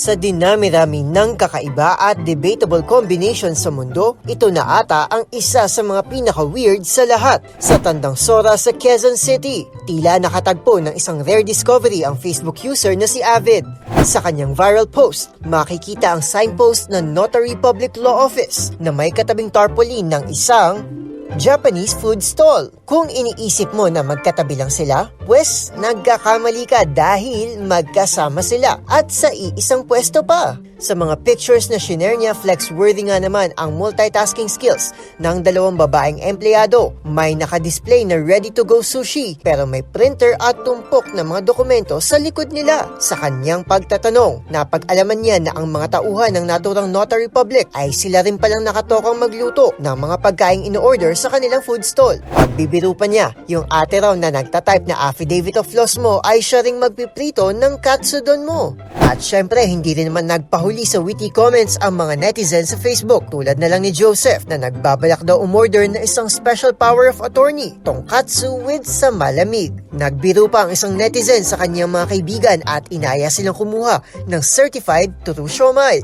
Sa dinami-rami ng kakaiba at debatable combination sa mundo, ito na ata ang isa sa mga pinaka-weird sa lahat. Sa Tandang Sora sa Quezon City, tila nakatagpo ng isang rare discovery ang Facebook user na si Avid. Sa kanyang viral post, makikita ang signpost ng Notary Public Law Office na may katabing tarpaulin ng isang Japanese food stall. Kung iniisip mo na magkatabi lang sila, pues nagkakamali ka dahil magkasama sila at sa iisang pwesto pa. Sa mga pictures na shinare niya, flex-worthy nga naman ang multitasking skills ng dalawang babaeng empleyado. May nakadisplay na ready-to-go sushi pero may printer at tumpok na mga dokumento sa likod nila. Sa kanyang pagtatanong, napag-alaman niya na ang mga tauhan ng naturang notary public ay sila rin palang nakatokang magluto ng mga pagkaing in-order sa kanilang food stall. Pagbibiro pa niya, yung ate raw na nagtatype na affidavit of loss mo ay siya ring magpiprito ng katsudon mo. At syempre, hindi rin naman nagpahuli sa witty comments ang mga netizens sa Facebook, tulad na lang ni Joseph na nagbabalak daw umorder na isang special power of attorney, tonkatsu with sa malamig. Nagbiro pa ang isang netizen sa kanyang mga kaibigan at inaya silang kumuha ng certified true siomai.